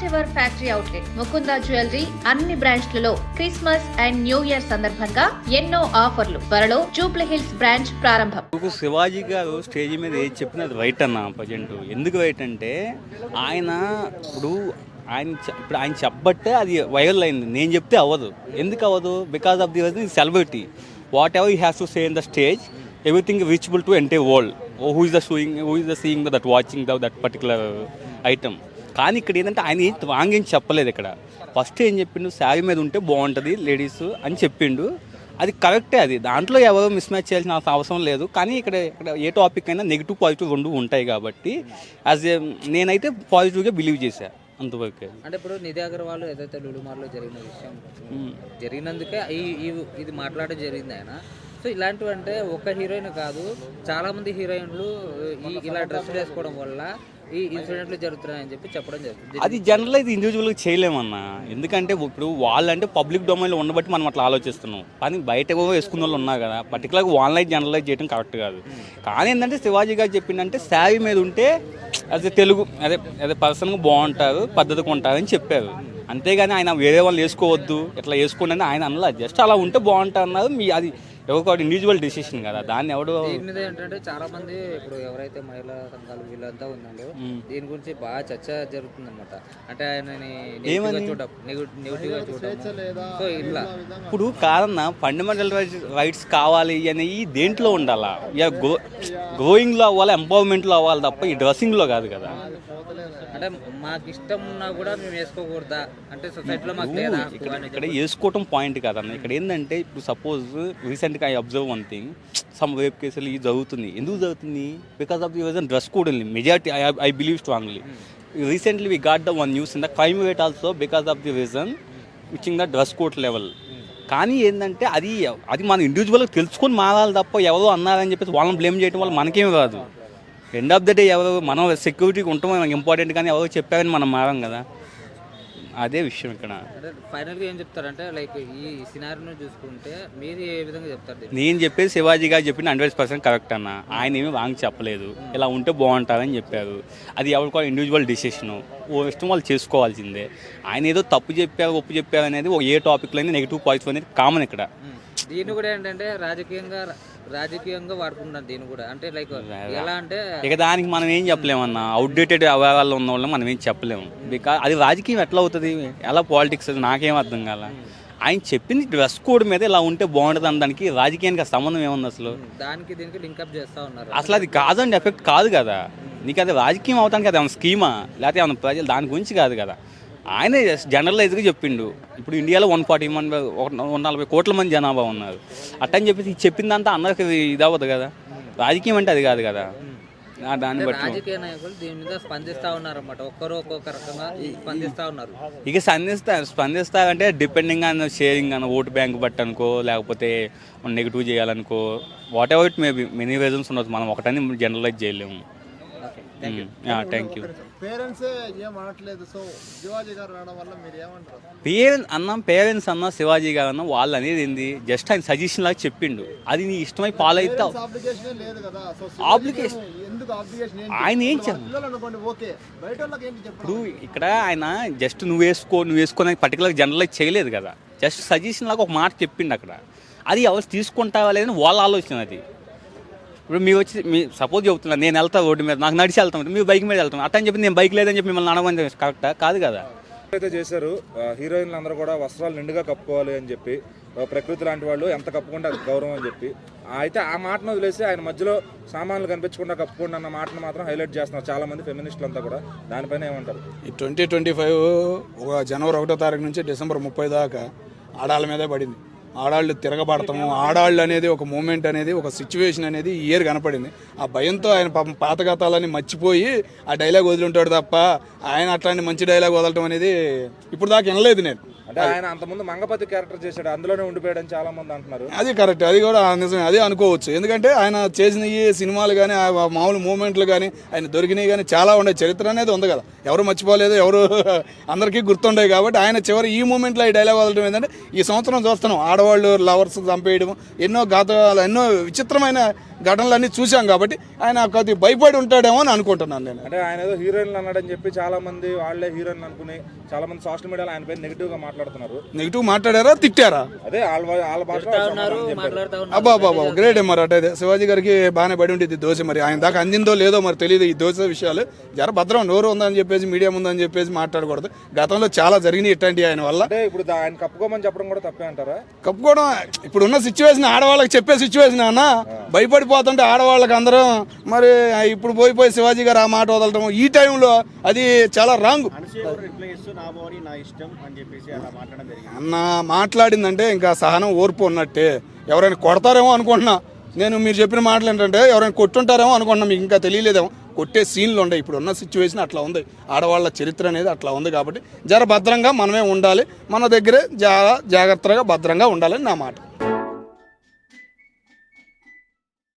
First ever factory outlet Mukunda jewellery అన్ని బ్రాంచ్లలో Christmas and new year సందర్భంగా ఎన్నో ఆఫర్లు. త్వరలో జూబ్లీ హిల్స్ బ్రాంచ్ ప్రారంభం. శివాజీ గారు స్టేజ్ మీద ఏది చెప్పినా అది రైట్ అన్న. ప్రజెంట్ ఎందుకు రైట్ అంటే ఆయన ఇప్పుడు ఆయన చెప్పబట్టే అది వైరల్ అయింది. నేను చెప్తే అవ్వదు. ఎందుకు అవ్వదు? Because of the celebrity. What ever you has to say in the stage, everything reachable to entire world. Who is the seeing that watching that particular item. కానీ ఇక్కడ ఏంటంటే ఆయన ఏం రాంగ్ ఏం చెప్పలేదు. ఇక్కడ ఫస్ట్ ఏం చెప్పిండు, శారీ మీద ఉంటే బాగుంటుంది లేడీస్ అని చెప్పిండు. అది కరెక్టే. అది దాంట్లో ఎవరు మిస్ మ్యాచ్ చేయాల్సిన అవసరం లేదు. కానీ ఇక్కడ ఏ టాపిక్ అయినా నెగిటివ్ పాజిటివ్ రెండు ఉంటాయి కాబట్టి నేనైతే పాజిటివ్గా బిలీవ్ చేశాను అంతవరకు. అంటే ఇప్పుడు నిధి అగర్వాల్ ఏదైతే లులుమార్లో జరిగిన విషయం జరిగినందుకే ఇది మాట్లాడడం జరిగింది ఆయన. సో ఇలాంటివి అంటే ఒక హీరోయిన్ కాదు, చాలామంది హీరోయిన్లు ఇలా డ్రెస్సులు వేసుకోవడం వల్ల ఈ ఇన్సిడెంట్లు జరుగుతున్నాయని చెప్పి చెప్పడం జరుగుతుంది. అది జనరల్ ఇండివిజువల్గా చేయలేమన్నా. ఎందుకంటే ఇప్పుడు వాళ్ళంటే పబ్లిక్ డొమైన్లో ఉండబట్టి మనం అట్లా ఆలోచిస్తున్నాం. కానీ బయట వేసుకున్న వాళ్ళు ఉన్నారు కదా, పర్టికులర్గా ఆన్లైన్ జనరలైజ్ చేయడం కరెక్ట్ కాదు. కానీ ఏంటంటే శివాజీ గారు చెప్పిందంటే శారీ మీద ఉంటే అదే తెలుగు అదే పర్సన్గా బాగుంటారు, పద్ధతిగా ఉంటారని చెప్పారు. అంతేగాని ఆయన వేరే వాళ్ళు వేసుకోవద్దు ఇట్లా వేసుకోండి అని ఆయన అనలా. జస్ట్ అలా ఉంటే బాగుంటారు అన్నారు. అది ఎవరికి ఇండివిజువల్ డెసిషన్ కదా, దాన్ని ఎవడు. దీని మీద ఏంటంటే చాలా మంది ఇప్పుడు ఎవరైతే మహిళా సంఘాలు వీళ్ళంతా ఉన్నారో దీని గురించి బాగా చర్చ జరుగుతుంది అనమాట. అంటే ఆయనని నెగిటివ్ గా చూడడం. సో ఇట్లా ఇప్పుడు కాదన్న ఫండమెంటల్ రైట్స్ కావాలి అనేవి దేంట్లో ఉండాలా? గ్రోయింగ్లో అవ్వాలి, ఎంపవర్మెంట్లో అవ్వాలి తప్ప ఈ డ్రెస్సింగ్లో కాదు కదా. అంటే మాకు ఇష్టం ఉన్నా కూడా మేము వేసుకోకూడదా అంటే సొసైటీలో మాకు లేదా? ఇక్కడ వేసుకోవటం పాయింట్ కాదన్న. ఇక్కడ ఏంటంటే ఇప్పుడు సపోజ్ రీసెంట్గా I observe one thing, some rape కేసులు ఇది జరుగుతుంది. ఎందుకు జరుగుతుంది? Because of the reason dress code ఉంది. Majority I believe strongly. Recently we got the one news in the crime rate also because of the reason watching the dress code level. కానీ ఏంటంటే అది మన ఇండివిజువల్గా తెలుసుకొని మారాలి తప్ప ఎవరో అన్నారని చెప్పేసి వాళ్ళని బ్లేమ్ చేయడం వల్ల మనకేం రాదు. ఎండ్ ఆఫ్ ద డే ఎవరు మనం సెక్యూరిటీకి ఉంటాం మనకి ఇంపార్టెంట్, కానీ ఎవరు చెప్పారని మనం మారం కదా. అదే విషయం ఇక్కడ. ఫైనల్గా ఏం చెప్తారంటే లైక్ ఈ సినారియోని చూసుకుంటే మీరు ఏ విధంగా చెప్తారు? నేను చెప్పేది శివాజీ గారు చెప్పిన 100% కరెక్ట్ అన్న. ఆయన ఏమీ రాంగ్ చెప్పలేదు. ఇలా ఉంటే బాగుంటుందని చెప్పారు. అది ఎవరికో ఇండివిజువల్ డిసిషను, ఓ ఇష్టం వాళ్ళు చేసుకోవాల్సిందే. ఆయన ఏదో తప్పు చెప్పారు ఒప్పు చెప్పారు అనేది ఏ టాపిక్లో అయినా నెగిటివ్ పాజిటివ్ అనేది కామన్ ఇక్కడ. దీన్ని కూడా ఏంటంటే రాజకీయంగా వాడుకుంటున్నారు దీన్ని కూడా. అంటే లైక్ ఎలా అంటే ఇక దానికి మనం ఏం చెప్పలేమన్నా. అవుట్డేటెడ్ అవగాహాలు ఉన్న వాళ్ళని మనం ఏం చెప్పలేము. బికాజ్ అది రాజకీయం ఎట్లా అవుతుంది, ఎలా పాలిటిక్స్ నాకేం అర్థం కాల. ఆయన చెప్పింది డ్రెస్ కోడ్ మీద ఇలా ఉంటే బాగుంటుంది అనడానికి రాజకీయానికి సంబంధం ఏముంది అసలు? దానికి దీనికి లింకప్ చేస్తూ ఉన్నారు. అసలు అది కాదండి, ఎఫెక్ట్ కాదు కదా. నీకు అది రాజకీయం అవుతానికి అది ఏమైనా స్కీమా లేకపోతే ఏమైనా ప్రజలు దాని గురించి కాదు కదా. ఆయనే జనరలైజ్గా చెప్పిండు. ఇప్పుడు ఇండియాలో 140 కోట్ల మంది జనాభా ఉన్నారు. అట్టని చెప్పేసి చెప్పిందంతా అందరికి ఇది అవ్వదు కదా. రాజకీయం అంటే అది కాదు కదా. దాన్ని బట్టి రాజకీయ నాయకులు దీని మీద స్పందిస్తూ ఉన్నారు అన్నమాట. ఒక్కరు ఒక్కొక్క రకంగా స్పందిస్తూ ఉన్నారు. ఇక స్పందిస్తారంటే డిపెండింగ్ ఆన్ షేరింగ్ అన్న ఓటు బ్యాంక్ బట్టి అనుకో, లేకపోతే నెగిటివ్ చేయాలనుకో, whatever it maybe many reasons ఉండదు. మనం ఒకటని జనరలైజ్ చేయలేము. Thank you. పేరెంట్స్ అన్న శివాజీ గారు అన్న వాళ్ళు అనేది ఏంది, జస్ట్ ఆయన సజెషన్ లాగా చెప్పిండు. అది నీ ఇష్టమై ఫాలో అయితే అప్లికేషన్ ఆయన ఏం ఇప్పుడు ఇక్కడ ఆయన జస్ట్ నువ్వు వేసుకోని పర్టికులర్ జనరలైజ్ చేయలేదు కదా. జస్ట్ సజెషన్ లాగా ఒక మాట చెప్పిండు అక్కడ. అది ఎవరు తీసుకుంటావా లేదని వాళ్ళ ఆలోచన. అది ఇప్పుడు మీరు వచ్చి సపోజ్ చెబుతున్నారు, నేను వెళ్తా రోడ్డు మీద, నాకు నడిచి వెళ్తాను, మీరు బైక్ మీద వెళ్తాను. అట్టని చెప్పి నేను బైక్ లేదని చెప్పి మిమ్మల్ని అనవని కరెక్టా? కాదు కదా. అయితే చేశారు హీరోయిన్లు అందరూ కూడా వస్త్రాలు నిండుగా కప్పుకోవాలి అని చెప్పి, ప్రకృతి లాంటి వాళ్ళు ఎంత కప్పుకుంటే అది గౌరవం అని చెప్పి, అయితే ఆ మాటను వదిలేసి ఆయన మధ్యలో సామాన్లు కనిపించకుండా కప్పుకోండి అన్న మాటను మాత్రం హైలైట్ చేస్తున్నారు చాలా మంది ఫెమినిస్టులు అంతా కూడా. దానిపైన ఏమంటారు? ఈ 2025 జనవరి 1వ తారీఖు నుంచి డిసెంబర్ 30 దాకా ఆడాళ్ళ మీదే పడింది. ఆడాళ్ళు తిరగబడతాము, ఆడాళ్ళు అనేది ఒక మూమెంట్ అనేది ఒక సిచ్యువేషన్ అనేది ఈ ఇయర్ కనపడింది. ఆ భయంతో ఆయన పాపం పాతగతాలని మర్చిపోయి ఆ డైలాగ్ వదిలింటాడు తప్ప ఆయన అట్లాంటి మంచి డైలాగ్ వదలటం అనేది ఇప్పుడు దాకా వినలేదు నేను. అంటే ఆయన అంతకుముందు మంగపతి క్యారెక్టర్ చేశాడు, అందులోనే ఉండిపోయాడని చాలా మంది అంటున్నారు. అది కరెక్ట్, అది కూడా నిజమే, అదే అనుకోవచ్చు. ఎందుకంటే ఆయన చేసిన ఈ సినిమాలు కానీ మామూలు మూమెంట్లు కానీ ఆయన దొరికినవి కానీ చాలా ఉండే. చరిత్ర అనేది ఉంది కదా, ఎవరు మర్చిపోలేదు, ఎవరు అందరికీ గుర్తుండే. కాబట్టి ఆయన చివరి ఈ మూమెంట్లో ఈ డైలాగ్ వదలడం ఏంటంటే ఈ సంవత్సరం చూస్తున్నాం ఆడవాళ్ళు లవర్స్ చంపేయడం, ఎన్నో విచిత్రమైన ఘటనలన్నీ చూసాం కాబట్టి ఆయన కొద్దిగా భయపడి ఉంటాడేమో అని అనుకుంటున్నాను నేను. అంటే ఆయన ఏదో హీరోయిన్లు అన్నాడని చెప్పి చాలా మంది వాళ్ళే హీరోయిన్లు అనుకుని చాలా మంది సోషల్ మీడియాలో ఆయన పేరు నెగిటివ్ గా మాట్లాడుతున్నారు. నెగిటివ్ మాట్లాడారా, తిట్టారా? అదే వాళ్ళ భాషలో మాట్లాడుతూ అబ్బా బాబా గ్రేట్ మరి. అంటే శివాజీ గారికి బాగానే పడి ఉంటుంది దోశ. మరి ఆయన దాకా అందిందో లేదో మరి తెలియదు ఈ దోశ విషయాలు. జర భద్రం నోరు ఉందని చెప్పేసి మీడియా ముందని చెప్పేసి మాట్లాడకూడదు. గతంలో చాలా జరిగినాయి ఇట్లాంటి ఆయన వల్ల. అంటే ఇప్పుడు ఆయన కప్పుకోమని చెప్పడం కూడా తప్పే అంటారా? కప్పుకోవడం ఇప్పుడున్న సిచ్యువేషన్ ఆడవాళ్ళకి చెప్పే సిచ్యువేషన్ అన్న. భయపడిపోతుంటే ఆడవాళ్ళకి అందరం మరి ఇప్పుడు పోయి శివాజీ గారు ఆ మాట వదలటం ఈ టైంలో అది చాలా రాంగ్. అన్న మాట్లాడిందంటే ఇంకా సహనం ఓర్పు ఉన్నట్టే. ఎవరైనా కొడతారేమో అనుకుంటున్నా నేను. మీరు చెప్పిన మాటలు ఏంటంటే ఎవరైనా కొట్టుంటారేమో అనుకుంటున్నా. మీకు ఇంకా తెలియలేదేమో. కొట్టే సీన్లు ఉండే. ఇప్పుడు ఉన్న సిచ్యువేషన్ అట్లా ఉంది. ఆడవాళ్ళ చరిత్ర అనేది అట్లా ఉంది కాబట్టి జర భద్రంగా మనమే ఉండాలి. మన దగ్గరే జాగ్రత్తగా భద్రంగా ఉండాలని నా మాట.